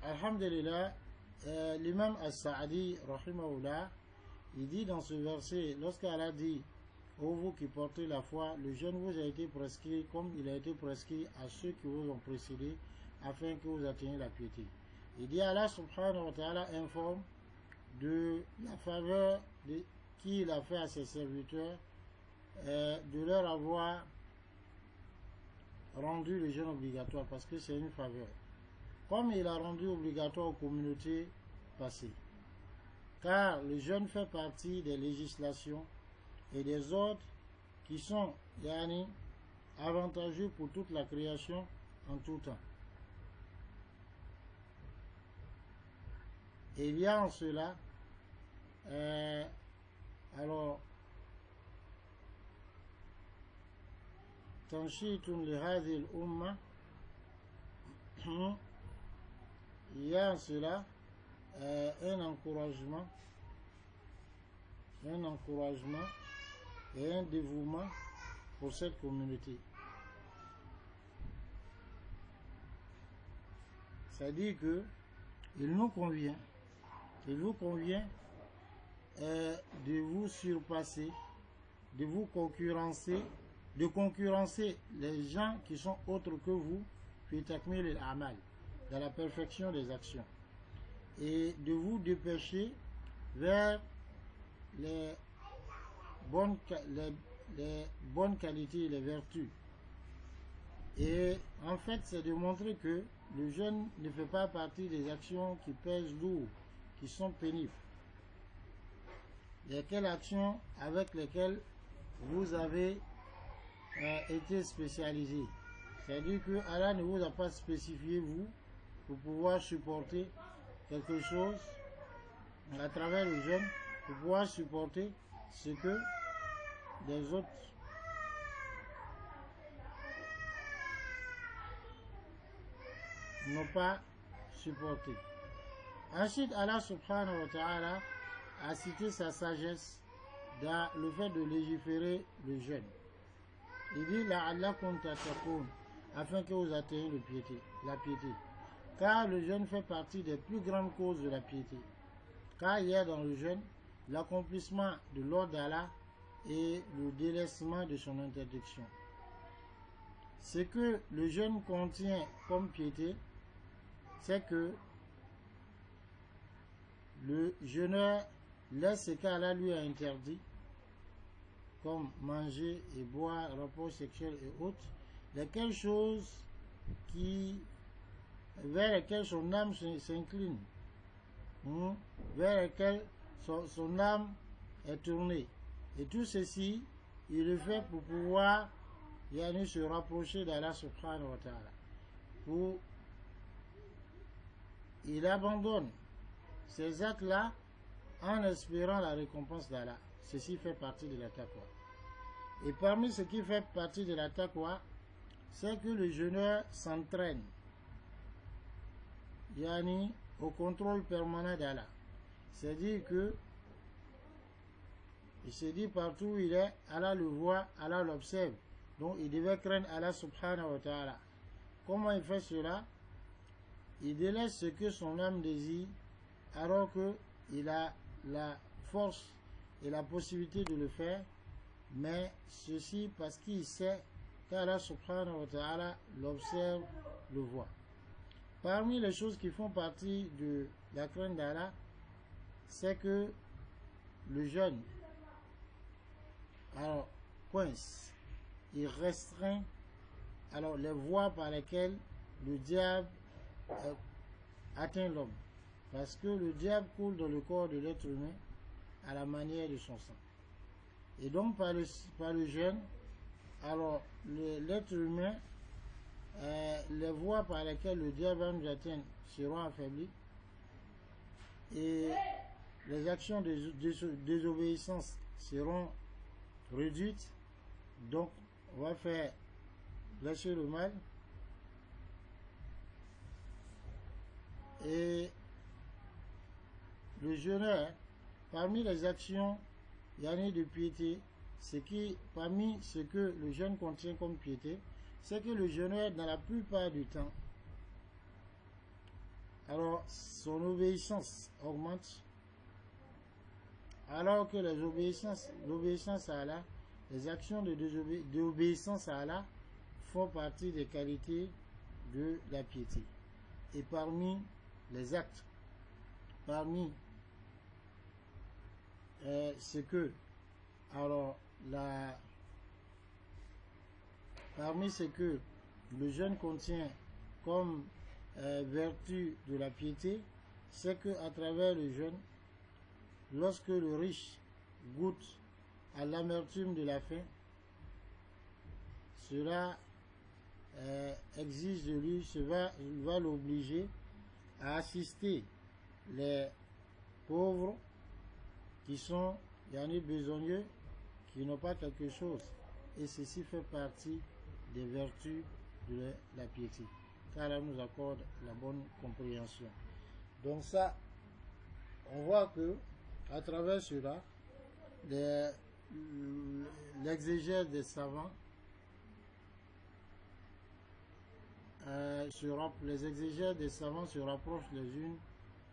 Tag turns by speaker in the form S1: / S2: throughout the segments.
S1: alhamdulillah, l'imam As-Sa'di, rahimahullah, il dit dans ce verset, lorsqu'Allah dit, ô vous qui portez la foi, le jeûne vous a été prescrit comme il a été prescrit à ceux qui vous ont précédé, afin que vous atteigniez la piété. Il dit, Allah subhanahu wa ta'ala informe de la faveur qu'il a fait à ses serviteurs, de leur avoir rendu le jeûne obligatoire, parce que c'est une faveur. Comme il a rendu obligatoire aux communautés passées. Car le jeûne fait partie des législations et des ordres qui sont avantageux pour toute la création en tout temps. Et il y a en cela, alors, Tanshitun li hadhihi al-umma, il y a en cela un encouragement et un dévouement pour cette communauté. C'est-à-dire que il vous convient de vous surpasser, de vous concurrencer, les gens qui sont autres que vous, fi takmil al-amal, dans la perfection des actions, et de vous dépêcher vers les bonnes qualités et les vertus. Et en fait, c'est de montrer que le jeûne ne fait pas partie des actions qui pèsent lourd, qui sont pénibles. Lesquelles actions avec lesquelles vous avez été spécialisé. C'est-à-dire que Allah ne vous a pas spécifié, vous, pour pouvoir supporter quelque chose à travers le jeûne, pour pouvoir supporter ce que les autres n'ont pas supporté. Ensuite, Allah subhanahu wa ta'ala a cité sa sagesse dans le fait de légiférer le jeûne. Il dit la'allakum tattaqun, afin que vous atteigniez la piété. Car le jeûne fait partie des plus grandes causes de la piété. Car il y a dans le jeûne l'accomplissement de l'ordre d'Allah et le délaissement de son interdiction. Ce que le jeûne contient comme piété, c'est que le jeûneur laisse ce qu'Allah lui a interdit, comme manger et boire, rapport sexuel et autres, lesquelles choses vers lesquelles son âme s'incline, vers lesquelles son âme est tournée. Et tout ceci, il le fait pour pouvoir se rapprocher d'Allah subhanahu wa ta'ala. Il abandonne ces actes-là en espérant la récompense d'Allah. Ceci fait partie de la taqwa. Et parmi ce qui fait partie de la taqwa, c'est que le jeûneur s'entraîne au contrôle permanent d'Allah. C'est-à-dire que il se dit partout où il est, Allah le voit, Allah l'observe. Donc il devait craindre Allah subhanahu wa ta'ala. Comment il fait cela? Il délaisse ce que son âme désire, alors qu'il a la force et la possibilité de le faire, mais ceci parce qu'il sait qu'Allah subhanahu wa ta'ala l'observe, le voit. Parmi les choses qui font partie de la crainte d'Allah, c'est que le jeûne, alors, coince, il restreint les voies par lesquelles le diable atteint l'homme. Parce que le diable coule dans le corps de l'être humain à la manière de son sang. Et donc par le jeûne, alors l'être humain, les voies par lesquelles le diable va nous atteindre seront affaiblies et les actions de désobéissance seront réduites. Donc on va faire lâcher le mal et le jeûneur, parmi les actions de piété, parmi ce que le jeûne contient comme piété, c'est que le jeûneur, dans la plupart du temps, alors son obéissance augmente, alors que l'obéissance à Allah, les actions d'obéissance à Allah font partie des qualités de la piété. Et parmi les actes, parmi ce que, alors, parmi ce que le jeûne contient comme vertu de la piété, c'est que à travers le jeûne, lorsque le riche goûte à l'amertume de la faim, cela exige de lui, va l'obliger à assister les pauvres qui sont besogneux, qui n'ont pas quelque chose. Et ceci fait partie des vertus de la piété. Car Allah nous accorde la bonne compréhension. Donc ça, on voit que à travers cela, l'exégèse des savants les exégèses des savants se rapprochent les unes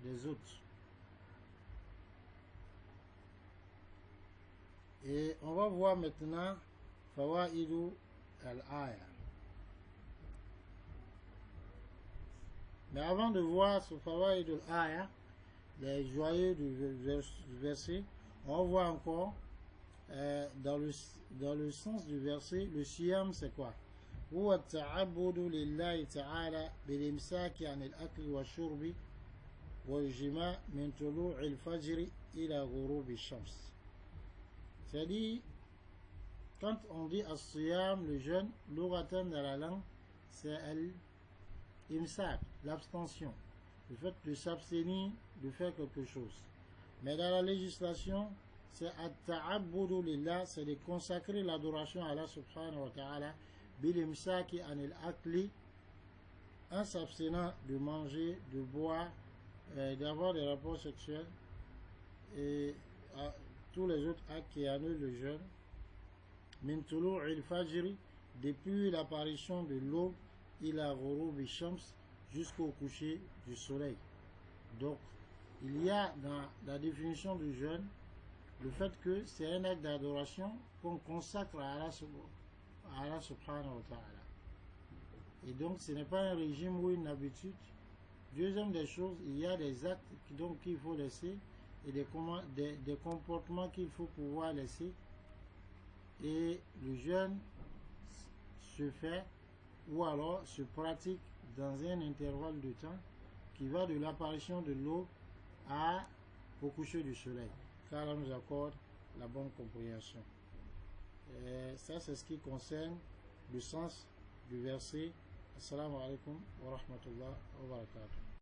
S1: des autres. Et on va voir maintenant Fawa'idu al-Aya. Mais avant de voir ce Fawa'idu al-Aya, les joyeux du verset, on va voir encore dans le sens du verset, le siyam c'est quoi? هو التعبد لله تعالى بالإمساك عن الأكل والشرب والجماع من طلوع الفجر إلى غروب الشمس. C'est-à-dire, quand on dit as-siyam, le jeûne, l'oratem dans la langue, c'est l'imsak, l'abstention, le fait de s'abstenir de faire quelque chose. Mais dans la législation, c'est at-ta'abbudu lillah, c'est de consacrer l'adoration à Allah subhanahu wa ta'ala, bilimsaki anil akli, en s'abstenant de manger, de boire, d'avoir des rapports sexuels et tous les autres actes qui annulent le jeûne. Min tulu'il fajri, depuis l'apparition de l'aube, ila ghurubi shams, jusqu'au coucher du soleil. Donc, il y a dans la définition du jeûne le fait que c'est un acte d'adoration qu'on consacre à Allah subhanahu wa ta'ala. Et donc ce n'est pas un régime ou une habitude. Deuxième des choses, il y a des actes qu'il faut laisser et des comportements qu'il faut pouvoir laisser. Et le jeûne se fait ou alors se pratique dans un intervalle de temps qui va de l'apparition de l'aube au coucher du soleil. Car Allah nous accorde la bonne compréhension. Ça, c'est ce qui concerne le sens du verset. Assalamu alaikum wa rahmatullah wa barakatuh.